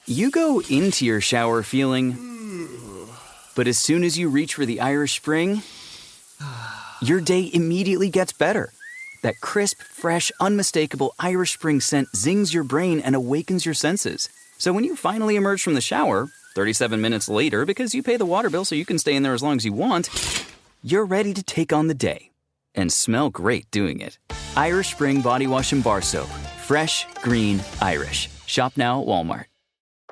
You go into your shower feeling, but as soon as you reach for the Irish Spring, your day immediately gets better. That crisp, fresh, unmistakable Irish Spring scent zings your brain and awakens your senses. So when you finally emerge from the shower, 37 minutes later, because you pay the water bill so you can stay in there as long as you want, you're ready to take on the day and smell great doing it. Irish Spring Body Wash and Bar Soap. Fresh, green, Irish. Shop now at Walmart.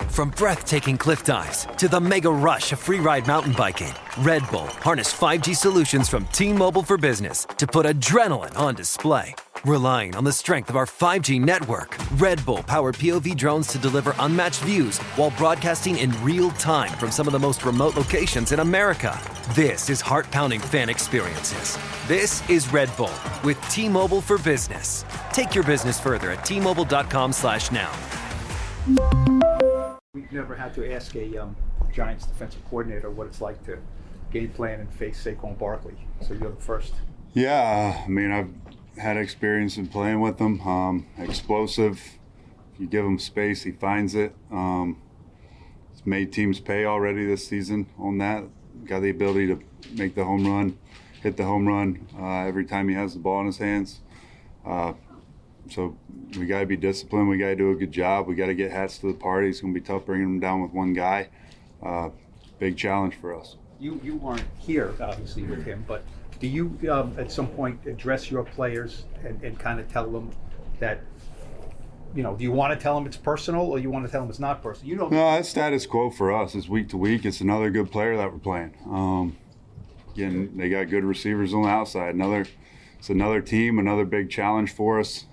From breathtaking cliff dives to the mega rush of free-ride mountain biking, Red Bull harnessed 5G solutions from T-Mobile for Business to put adrenaline on display. Relying on the strength of our 5G network, Red Bull powered POV drones to deliver unmatched views while broadcasting in real time from some of the most remote locations in America. This is heart-pounding fan experiences. This is Red Bull with T-Mobile for Business. Take your business further at T-Mobile.com/now. We've never had to ask a Giants defensive coordinator what it's like to game plan and face Saquon Barkley. So you're the first. Yeah, I mean, I've had experience in playing with him. Explosive. If you give him space, he finds it. He's made teams pay already this season on that. Got the ability to make the home run, hit the home run every time he has the ball in his hands. So we got to be disciplined. We got to do a good job. We got to get hats to the party. It's going to be tough bringing them down with one guy. Big challenge for us. You weren't here, obviously, with him, but do you at some point address your players and kind of tell them that, do you want to tell them it's personal or you want to tell them it's not personal? You don't. No, that's status quo for us. It's week to week. It's another good player that we're playing. Again, they got good receivers on the outside. It's another team, another big challenge for us.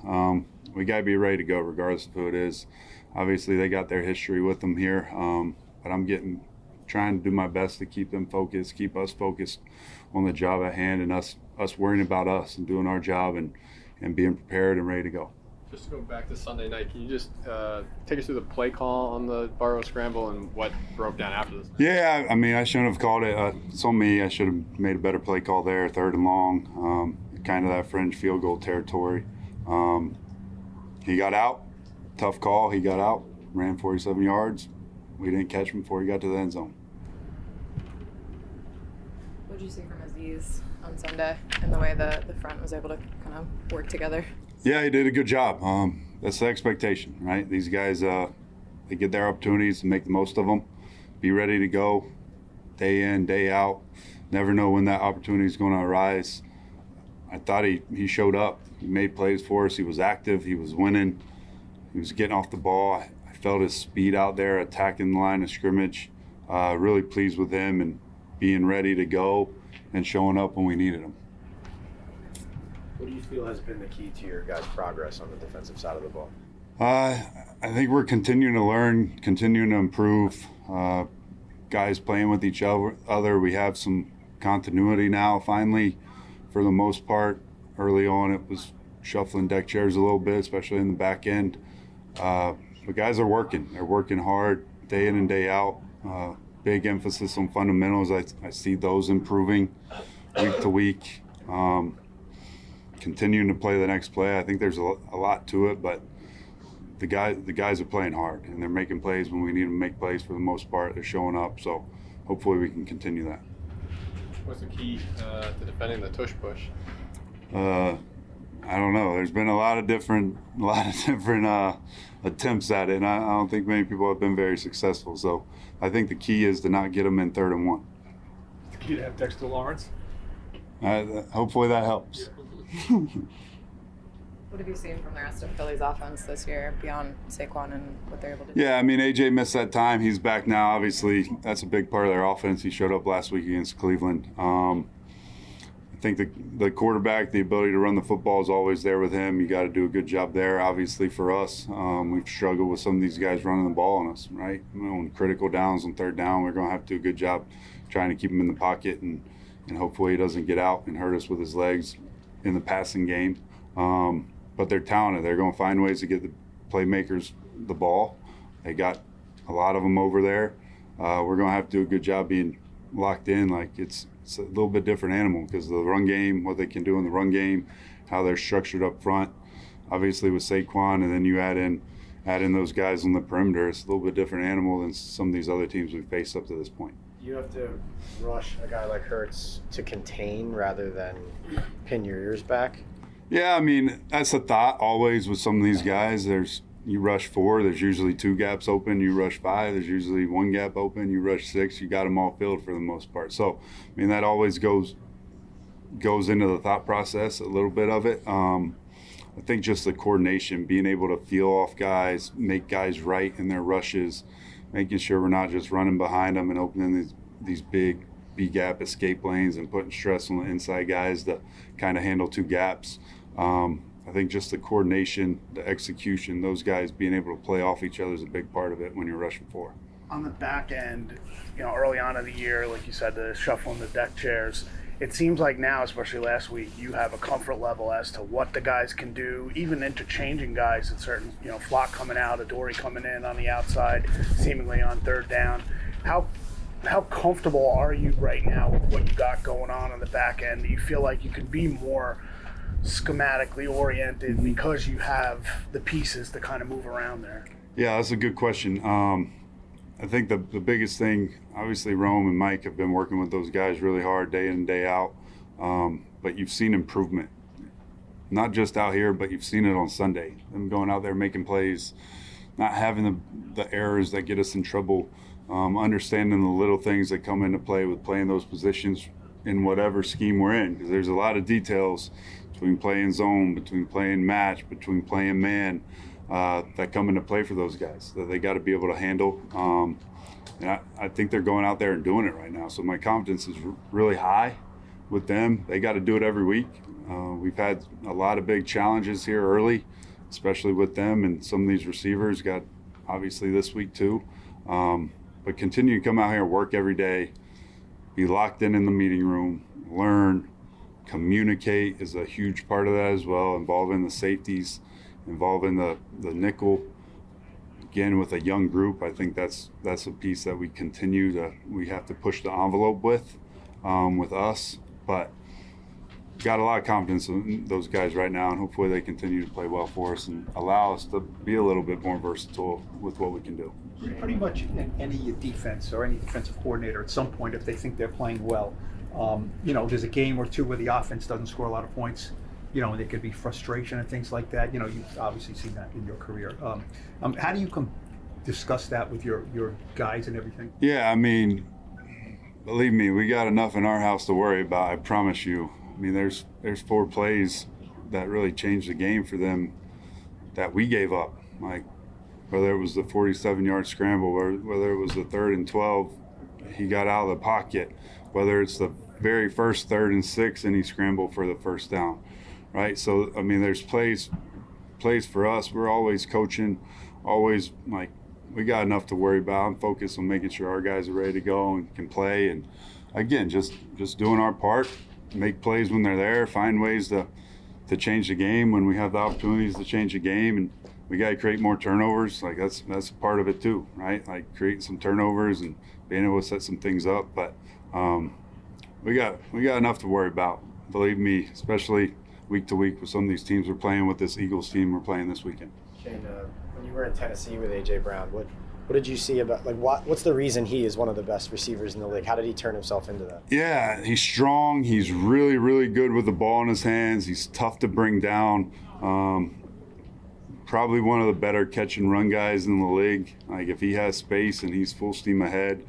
We got to be ready to go regardless of who it is. Obviously, they got their history with them here, but I'm trying to do my best to keep them focused, keep us focused on the job at hand, and us worrying about us and doing our job and being prepared and ready to go. Just to go back to Sunday night, can you just take us through the play call on the Burrow scramble and what broke down after this? Yeah, I mean, I shouldn't have called it. It's on me. I should have made a better play call there, 3rd and long, kind of that fringe field goal territory. He got out. Tough call. He got out, ran 47 yards. We didn't catch him before he got to the end zone. What did you see from Aziz on Sunday and the way the front was able to kind of work together? Yeah, he did a good job. That's the expectation, right? These guys, they get their opportunities and make the most of them. Be ready to go day in, day out. Never know when that opportunity is going to arise. I thought he showed up. He made plays for us. He was active. He was winning. He was getting off the ball. I felt his speed out there, attacking the line of scrimmage. Really pleased with him and being ready to go and showing up when we needed him. What do you feel has been the key to your guys' progress on the defensive side of the ball? I think we're continuing to learn, continuing to improve. Guys playing with each other. We have some continuity now, finally. For the most part, early on it was shuffling deck chairs a little bit, especially in the back end. But guys are working. They're working hard day in and day out. Big emphasis on fundamentals. I see those improving week to week. Continuing to play the next play. I think there's a lot to it, but the guys are playing hard, and they're making plays when we need them to make plays for the most part. They're showing up, so hopefully we can continue that. What's the key to defending the tush push? I don't know. There's been a lot of different attempts at it, and I don't think many people have been very successful. So I think the key is to not get them in 3rd and 1. The key to have Dexter Lawrence. Hopefully that helps. What have you seen from the rest of Philly's offense this year beyond Saquon and what they're able to do? Yeah, I mean, AJ missed that time. He's back now. Obviously, that's a big part of their offense. He showed up last week against Cleveland. I think the quarterback, the ability to run the football is always there with him. You got to do a good job there. Obviously, for us, we've struggled with some of these guys running the ball on us, right? On critical downs, on 3rd down, we're going to have to do a good job trying to keep him in the pocket and hopefully he doesn't get out and hurt us with his legs in the passing game. But they're talented. They're going to find ways to get the playmakers the ball. They got a lot of them over there. We're going to have to do a good job being locked in. Like it's a little bit different animal because of the run game, what they can do in the run game, how they're structured up front. Obviously with Saquon, and then you add in add in those guys on the perimeter, it's a little bit different animal than some of these other teams we've faced up to this point. You have to rush a guy like Hurts to contain rather than pin your ears back. Yeah, I mean, that's a thought always with some of these guys. You rush 4, there's usually 2 gaps open. You rush 5, there's usually 1 gap open. You rush 6, you got them all filled for the most part. So, I mean, that always goes into the thought process, a little bit of it. I think just the coordination, being able to feel off guys, make guys right in their rushes, making sure we're not just running behind them and opening these big B-gap escape lanes and putting stress on the inside guys to kind of handle 2 gaps. I think just the coordination, the execution, those guys being able to play off each other is a big part of it when you're rushing 4. On the back end, early on in the year, like you said, the shuffling the deck chairs, it seems like now, especially last week, you have a comfort level as to what the guys can do, even interchanging guys at certain, Flock coming out, Adoree coming in on the outside, seemingly on 3rd down. How comfortable are you right now with what you got going on the back end? Do you feel like you can be more schematically oriented because you have the pieces to kind of move around there? Yeah, that's a good question. I think the biggest thing, obviously Rome and Mike have been working with those guys really hard day in and day out, but you've seen improvement. Not just out here, but you've seen it on Sunday. Them going out there making plays, not having the errors that get us in trouble, understanding the little things that come into play with playing those positions in whatever scheme we're in, because there's a lot of details between playing zone, between playing match, between playing man, that come into play for those guys that they got to be able to handle. And I think they're going out there and doing it right now. So my confidence is really high with them. They got to do it every week. We've had a lot of big challenges here early, especially with them, and some of these receivers got obviously this week too. But continue to come out here and work every day, be locked in the meeting room, learn, communicate is a huge part of that as well, involving the safeties, involving the nickel. Again, with a young group, I think that's a piece that we have to push the envelope with us. But got a lot of confidence in those guys right now, and hopefully they continue to play well for us and allow us to be a little bit more versatile with what we can do. Pretty much in any defense or any defensive coordinator, at some point, if they think they're playing well, there's a game or two where the offense doesn't score a lot of points, and there could be frustration and things like that. You've obviously seen that in your career. How do you discuss that with your guys and everything? Yeah, I mean, believe me, we got enough in our house to worry about, I promise you. I mean, there's 4 plays that really changed the game for them that we gave up, like whether it was the 47-yard scramble, or whether it was the 3rd and 12, he got out of the pocket, whether it's the very first 3rd and 6 and he scrambled for the 1st down, right? So, I mean, there's plays for us. We're always coaching, always like we got enough to worry about. I'm focused on making sure our guys are ready to go and can play. And again, just doing our part, make plays when they're there, find ways to change the game when we have the opportunities to change the game. And we got to create more turnovers. Like that's part of it too, right? Like creating some turnovers and being able to set some things up. But we got enough to worry about. Believe me, especially week to week with some of these teams we're playing with. This Eagles team we're playing this weekend. Shane, when you were in Tennessee with A.J. Brown, what did you see about, like, what's the reason he is one of the best receivers in the league? How did he turn himself into that? Yeah, he's strong. He's really, really good with the ball in his hands. He's tough to bring down. Probably one of the better catch and run guys in the league. Like if he has space and he's full steam ahead,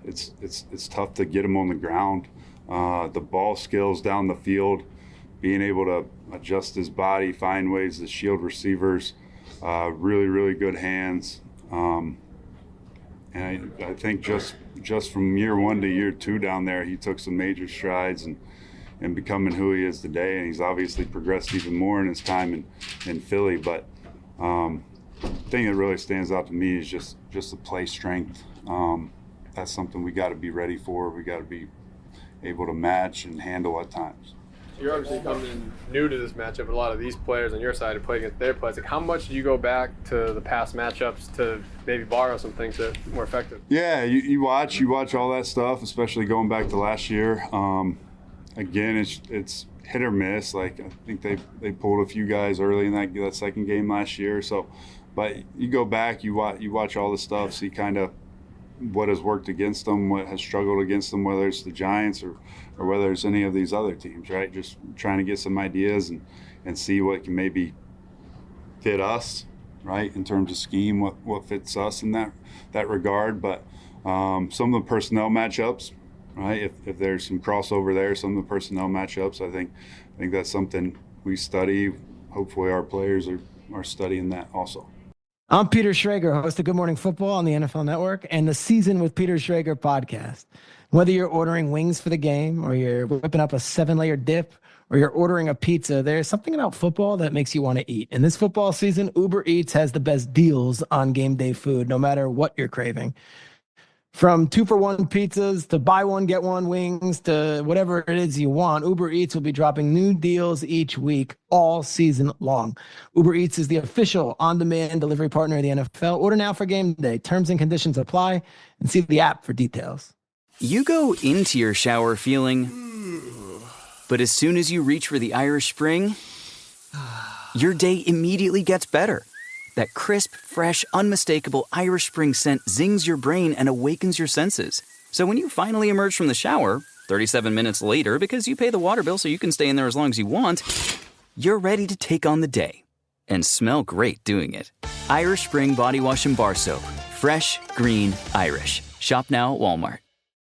it's tough to get him on the ground. The ball skills down the field, being able to adjust his body, find ways to shield receivers, really, really good hands. And I think just from year 1 to year 2 down there, he took some major strides and becoming who he is today. And he's obviously progressed even more in his time in Philly. But the thing that really stands out to me is just the play strength. That's something we got to be ready for. We got to be able to match and handle at times. You're obviously coming in new to this matchup, but a lot of these players on your side have played against their players. Like, how much do you go back to the past matchups to maybe borrow some things that are more effective? Yeah, you watch all that stuff, especially going back to last year. Again, it's hit or miss. Like I think they pulled a few guys early in that second game last year. So, But you go back, you watch all the stuff, see kind of what has worked against them, what has struggled against them, whether it's the Giants or whether it's any of these other teams, right? Just trying to get some ideas and see what can maybe fit us, right, in terms of scheme, what fits us in that regard. But some of the personnel matchups, right, if there's some crossover there, some of the personnel matchups, I think that's something we study. Hopefully our players are studying that also. I'm Peter Schrager, host of Good Morning Football on the NFL Network and the Season with Peter Schrager podcast. Whether you're ordering wings for the game or you're whipping up a 7-layer dip or you're ordering a pizza, there's something about football that makes you want to eat. And this football season, Uber Eats has the best deals on game day food, no matter what you're craving. From 2-for-1 pizzas to buy one, get one wings to whatever it is you want, Uber Eats will be dropping new deals each week all season long. Uber Eats is the official on-demand delivery partner of the NFL. Order now for game day. Terms and conditions apply, and see the app for details. You go into your shower feeling, but as soon as you reach for the Irish Spring, your day immediately gets better. That crisp, fresh, unmistakable Irish Spring scent zings your brain and awakens your senses. So when you finally emerge from the shower, 37 minutes later, because you pay the water bill so you can stay in there as long as you want, you're ready to take on the day and smell great doing it. Irish Spring Body Wash and Bar Soap. Fresh, green, Irish. Shop now at Walmart.